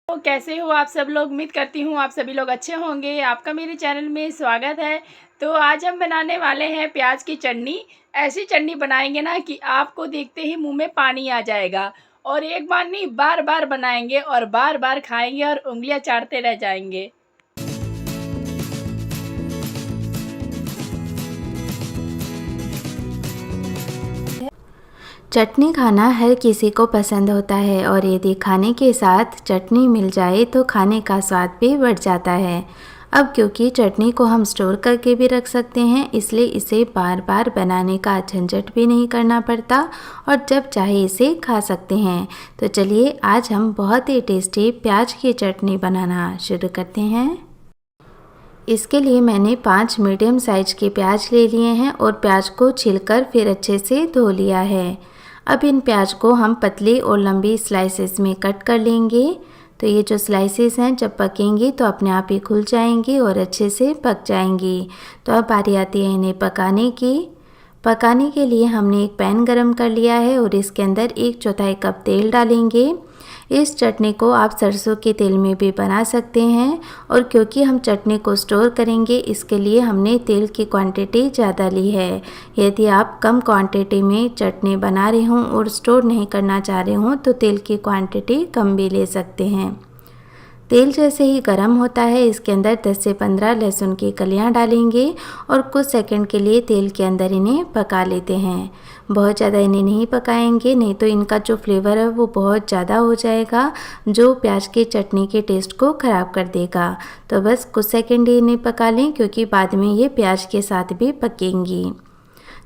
तो कैसे हो आप सब लोग। उम्मीद करती हूँ आप सभी लोग अच्छे होंगे। आपका मेरे चैनल में स्वागत है। तो आज हम बनाने वाले हैं प्याज की चटनी। ऐसी चटनी बनाएंगे ना कि आपको देखते ही मुंह में पानी आ जाएगा। और एक बार नहीं, बार बार बनाएंगे और बार बार खाएंगे और उंगलियां चाटते रह जाएंगे। चटनी खाना हर किसी को पसंद होता है और यदि खाने के साथ चटनी मिल जाए तो खाने का स्वाद भी बढ़ जाता है। अब क्योंकि चटनी को हम स्टोर करके भी रख सकते हैं, इसलिए इसे बार बार बनाने का झंझट भी नहीं करना पड़ता और जब चाहे इसे खा सकते हैं। तो चलिए आज हम बहुत ही टेस्टी प्याज की चटनी बनाना शुरू करते हैं। इसके लिए मैंने 5 मीडियम साइज के प्याज ले लिए हैं और प्याज को छीलकर फिर अच्छे से धो लिया है। अब इन प्याज को हम पतली और लंबी स्लाइसेस में कट कर लेंगे। तो ये जो स्लाइसेस हैं जब पकेंगी तो अपने आप ही खुल जाएंगी और अच्छे से पक जाएंगी। तो अब बारी आती है इन्हें पकाने की। पकाने के लिए हमने एक पैन गरम कर लिया है और इसके अंदर 1/4 कप तेल डालेंगे। इस चटनी को आप सरसों के तेल में भी बना सकते हैं और क्योंकि हम चटनी को स्टोर करेंगे इसके लिए हमने तेल की क्वांटिटी ज़्यादा ली है। यदि आप कम क्वांटिटी में चटनी बना रहे हों और स्टोर नहीं करना चाह रहे हों तो तेल की क्वांटिटी कम भी ले सकते हैं। तेल जैसे ही गर्म होता है इसके अंदर 10 से 15 लहसुन की कलियां डालेंगे और कुछ सेकंड के लिए तेल के अंदर इन्हें पका लेते हैं। बहुत ज़्यादा इन्हें नहीं पकाएंगे, नहीं तो इनका जो फ्लेवर है वो बहुत ज़्यादा हो जाएगा जो प्याज की चटनी के टेस्ट को ख़राब कर देगा। तो बस कुछ सेकंड ही इन्हें पका लें क्योंकि बाद में ये प्याज के साथ भी पकेंगी।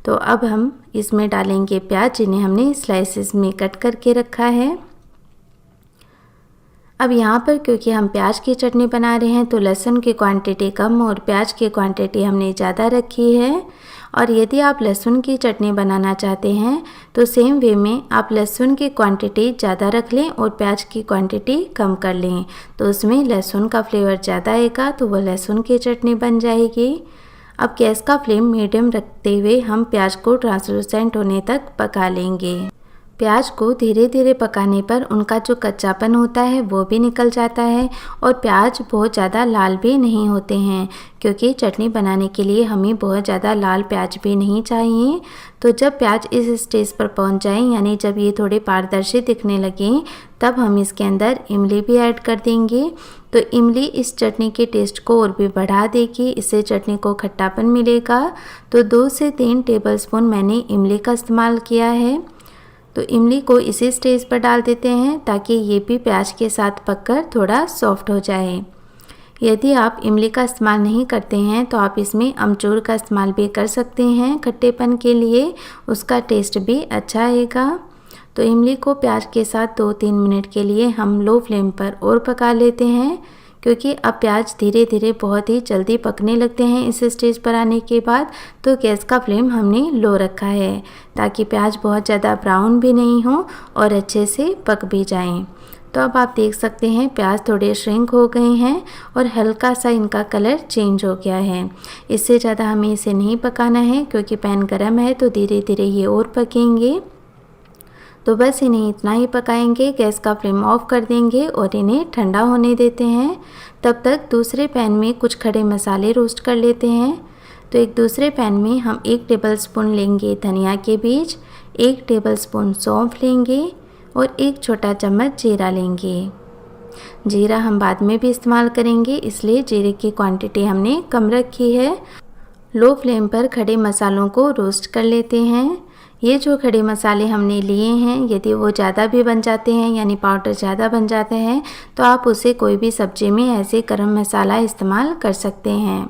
तो अब हम इसमें डालेंगे प्याज जिन्हें हमने स्लाइसेस में कट करके रखा है। अब यहाँ पर क्योंकि हम प्याज की चटनी बना रहे हैं तो लहसुन की क्वांटिटी कम और प्याज की क्वांटिटी हमने ज़्यादा रखी है। और यदि आप लहसुन की चटनी बनाना चाहते हैं तो सेम वे में आप लहसुन की क्वांटिटी ज़्यादा रख लें और प्याज की क्वांटिटी कम कर लें। तो उसमें लहसुन का फ्लेवर ज़्यादा आएगा तो वो लहसुन की चटनी बन जाएगी। अब गैस का फ्लेम मीडियम रखते हुए हम प्याज को ट्रांसलूसेंट होने तक पका लेंगे। प्याज को धीरे धीरे पकाने पर उनका जो कच्चापन होता है वो भी निकल जाता है और प्याज बहुत ज़्यादा लाल भी नहीं होते हैं क्योंकि चटनी बनाने के लिए हमें बहुत ज़्यादा लाल प्याज भी नहीं चाहिए। तो जब प्याज इस स्टेज पर पहुंच जाए यानी जब ये थोड़े पारदर्शी दिखने लगें तब हम इसके अंदर इमली भी ऐड कर देंगे। तो इमली इस चटनी के टेस्ट को और भी बढ़ा देगी, इससे चटनी को खट्टापन मिलेगा। तो 2 से 3 टेबलस्पून मैंने इमली का इस्तेमाल किया है। तो इमली को इसी स्टेज पर डाल देते हैं ताकि ये भी प्याज के साथ पककर थोड़ा सॉफ्ट हो जाए। यदि आप इमली का इस्तेमाल नहीं करते हैं तो आप इसमें अमचूर का इस्तेमाल भी कर सकते हैं खट्टेपन के लिए, उसका टेस्ट भी अच्छा आएगा। तो इमली को प्याज के साथ 2-3 मिनट के लिए हम लो फ्लेम पर और पका लेते हैं क्योंकि अब प्याज धीरे धीरे बहुत ही जल्दी पकने लगते हैं इस स्टेज पर आने के बाद। तो गैस का फ्लेम हमने लो रखा है ताकि प्याज बहुत ज़्यादा ब्राउन भी नहीं हो और अच्छे से पक भी जाएं। तो अब आप देख सकते हैं प्याज थोड़े श्रिंक हो गए हैं और हल्का सा इनका कलर चेंज हो गया है। इससे ज़्यादा हमें इसे नहीं पकाना है क्योंकि पैन गर्म है तो धीरे धीरे ये और पकेंगे। तो बस इन्हें इतना ही पकाएंगे, गैस का फ्लेम ऑफ कर देंगे और इन्हें ठंडा होने देते हैं। तब तक दूसरे पैन में कुछ खड़े मसाले रोस्ट कर लेते हैं। तो एक दूसरे पैन में हम 1 टेबलस्पून लेंगे धनिया के बीज, 1 टेबलस्पून सौंफ लेंगे और 1 छोटा चम्मच जीरा लेंगे। जीरा हम बाद में भी इस्तेमाल करेंगे इसलिए जीरे की क्वांटिटी हमने कम रखी है। लो फ्लेम पर खड़े मसालों को रोस्ट कर लेते हैं। ये जो खड़े मसाले हमने लिए हैं यदि वो ज़्यादा भी बन जाते हैं यानी पाउडर ज़्यादा बन जाते हैं तो आप उसे कोई भी सब्ज़ी में ऐसे गरम मसाला इस्तेमाल कर सकते हैं।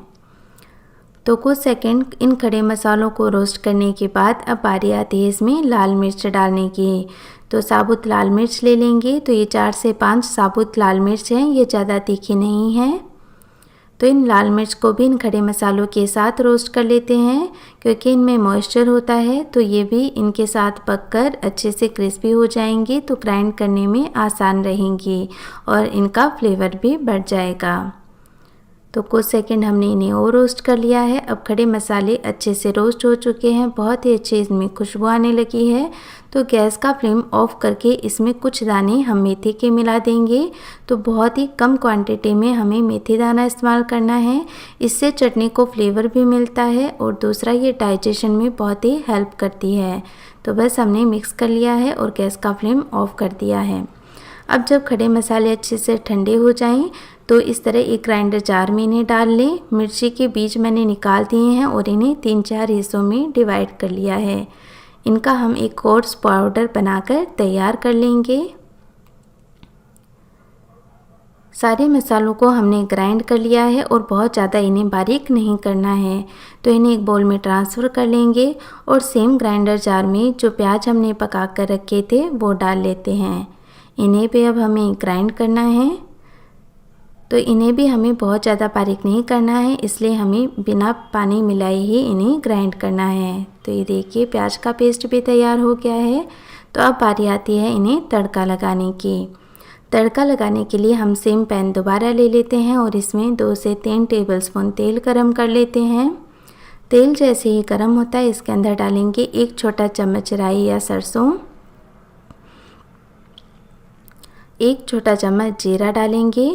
तो कुछ सेकंड इन खड़े मसालों को रोस्ट करने के बाद अब बारी आती है इसमें लाल मिर्च डालने की। तो साबुत लाल मिर्च ले लेंगे। तो ये 4 से 5 साबुत लाल मिर्च हैं, ये ज़्यादा तीखी नहीं है। तो इन लाल मिर्च को भी इन खड़े मसालों के साथ रोस्ट कर लेते हैं क्योंकि इनमें मॉइस्चर होता है तो ये भी इनके साथ पककर अच्छे से क्रिस्पी हो जाएंगी तो ग्राइंड करने में आसान रहेंगी और इनका फ्लेवर भी बढ़ जाएगा। तो कुछ सेकंड हमने इन्हें और रोस्ट कर लिया है। अब खड़े मसाले अच्छे से रोस्ट हो चुके हैं, बहुत ही अच्छी इसमें खुशबू आने लगी है। तो गैस का फ्लेम ऑफ करके इसमें कुछ दाने हम मेथी के मिला देंगे। तो बहुत ही कम क्वांटिटी में हमें मेथी दाना इस्तेमाल करना है, इससे चटनी को फ्लेवर भी मिलता है और दूसरा ये डाइजेशन में बहुत ही हेल्प करती है। तो बस हमने मिक्स कर लिया है और गैस का फ्लेम ऑफ कर दिया है। अब जब खड़े मसाले अच्छे से ठंडे हो जाएं तो इस तरह एक ग्राइंडर जार में इन्हें डाल लें। मिर्ची के बीज मैंने निकाल दिए हैं और इन्हें 3-4 हिस्सों में डिवाइड कर लिया है। इनका हम एक कोर्स पाउडर बनाकर तैयार कर लेंगे। सारे मसालों को हमने ग्राइंड कर लिया है और बहुत ज़्यादा इन्हें बारीक नहीं करना है। तो इन्हें एक बाउल में ट्रांसफ़र कर लेंगे और सेम ग्राइंडर जार में जो प्याज हमने पका कर रखे थे वो डाल लेते हैं। इन्हें भी अब हमें ग्राइंड करना है। तो इन्हें भी हमें बहुत ज़्यादा बारीक नहीं करना है, इसलिए हमें बिना पानी मिलाए ही इन्हें ग्राइंड करना है। तो ये देखिए प्याज का पेस्ट भी तैयार हो गया है। तो अब बारी आती है इन्हें तड़का लगाने की। तड़का लगाने के लिए हम सेम पैन दोबारा ले लेते हैं और इसमें 2 से 3 टेबलस्पून तेल गरम कर लेते हैं। तेल जैसे ही गरम होता है इसके अंदर डालेंगे 1 छोटा चम्मच राई या सरसों, 1 छोटा चम्मच जीरा डालेंगे,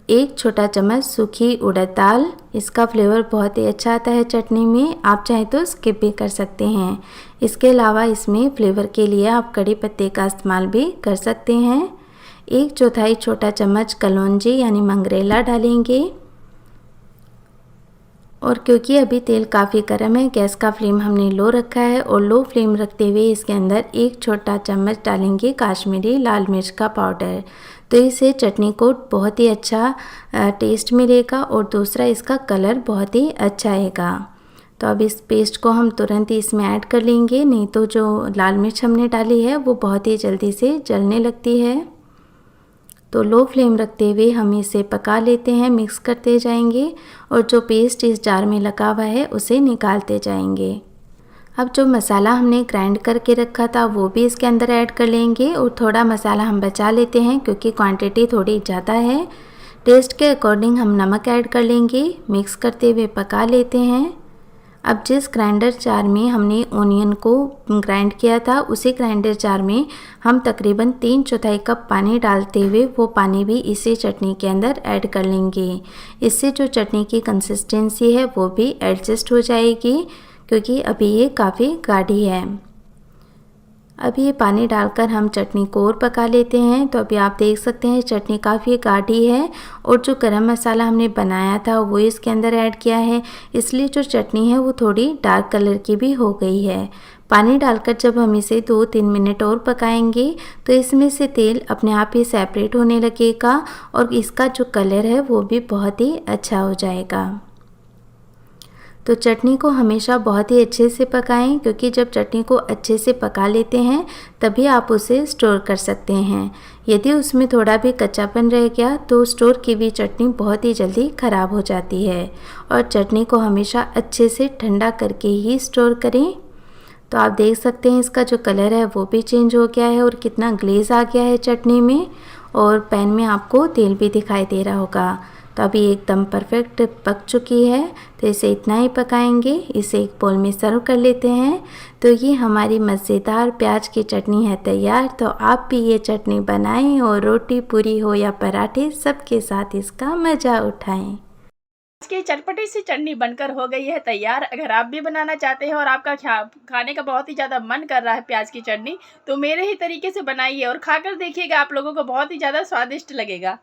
1 छोटा चम्मच सूखी उड़द दाल। इसका फ्लेवर बहुत ही अच्छा आता है चटनी में, आप चाहे तो स्किप भी कर सकते हैं। इसके अलावा इसमें फ्लेवर के लिए आप कड़ी पत्ते का इस्तेमाल भी कर सकते हैं। 1/4 छोटा चम्मच कलौंजी यानी मंगरेला डालेंगे। और क्योंकि अभी तेल काफ़ी गर्म है, गैस का फ्लेम हमने लो रखा है और लो फ्लेम रखते हुए इसके अंदर 1 छोटा चम्मच डालेंगे काश्मीरी लाल मिर्च का पाउडर। तो इससे चटनी को बहुत ही अच्छा टेस्ट मिलेगा और दूसरा इसका कलर बहुत ही अच्छा आएगा। तो अब इस पेस्ट को हम तुरंत ही इसमें ऐड कर लेंगे, नहीं तो जो लाल मिर्च हमने डाली है वो बहुत ही जल्दी से जलने लगती है। तो लो फ्लेम रखते हुए हम इसे पका लेते हैं, मिक्स करते जाएंगे और जो पेस्ट इस जार में लगा हुआ है उसे निकालते जाएंगे। अब जो मसाला हमने ग्राइंड करके रखा था वो भी इसके अंदर ऐड कर लेंगे और थोड़ा मसाला हम बचा लेते हैं क्योंकि क्वांटिटी थोड़ी ज़्यादा है। टेस्ट के अकॉर्डिंग हम नमक ऐड कर लेंगे, मिक्स करते हुए पका लेते हैं। अब जिस ग्राइंडर जार में हमने ओनियन को ग्राइंड किया था उसी ग्राइंडर जार में हम तकरीबन 3/4 कप पानी डालते हुए वो पानी भी इसी चटनी के अंदर ऐड कर लेंगे। इससे जो चटनी की कंसिस्टेंसी है वो भी एडजस्ट हो जाएगी क्योंकि अभी ये काफ़ी गाढ़ी है। अब ये पानी डालकर हम चटनी को और पका लेते हैं। तो अभी आप देख सकते हैं चटनी काफ़ी गाढ़ी है और जो गरम मसाला हमने बनाया था वो इसके अंदर ऐड किया है, इसलिए जो चटनी है वो थोड़ी डार्क कलर की भी हो गई है। पानी डालकर जब हम इसे 2-3 मिनट और पकाएंगे तो इसमें से तेल अपने आप ही सेपरेट होने लगेगा और इसका जो कलर है वो भी बहुत ही अच्छा हो जाएगा। तो चटनी को हमेशा बहुत ही अच्छे से पकाएं क्योंकि जब चटनी को अच्छे से पका लेते हैं तभी आप उसे स्टोर कर सकते हैं। यदि उसमें थोड़ा भी कच्चापन रह गया तो स्टोर की हुई चटनी बहुत ही जल्दी ख़राब हो जाती है। और चटनी को हमेशा अच्छे से ठंडा करके ही स्टोर करें। तो आप देख सकते हैं इसका जो कलर है वो भी चेंज हो गया है और कितना ग्लेज आ गया है चटनी में, और पैन में आपको तेल भी दिखाई दे रहा होगा। तो अभी एकदम परफेक्ट पक चुकी है। तो इसे इतना ही पकाएंगे, इसे एक बाउल में सर्व कर लेते हैं। तो ये हमारी मज़ेदार प्याज की चटनी है तैयार। तो आप भी ये चटनी बनाएं और रोटी पूरी हो या पराठे सबके साथ इसका मज़ा उठाएं। आज की चटपटी सी चटनी बनकर हो गई है तैयार। अगर आप भी बनाना चाहते हैं और आपका खाने का बहुत ही ज़्यादा मन कर रहा है प्याज की चटनी, तो मेरे ही तरीके से बनाइए और खाकर देखिएगा, आप लोगों को बहुत ही ज़्यादा स्वादिष्ट लगेगा।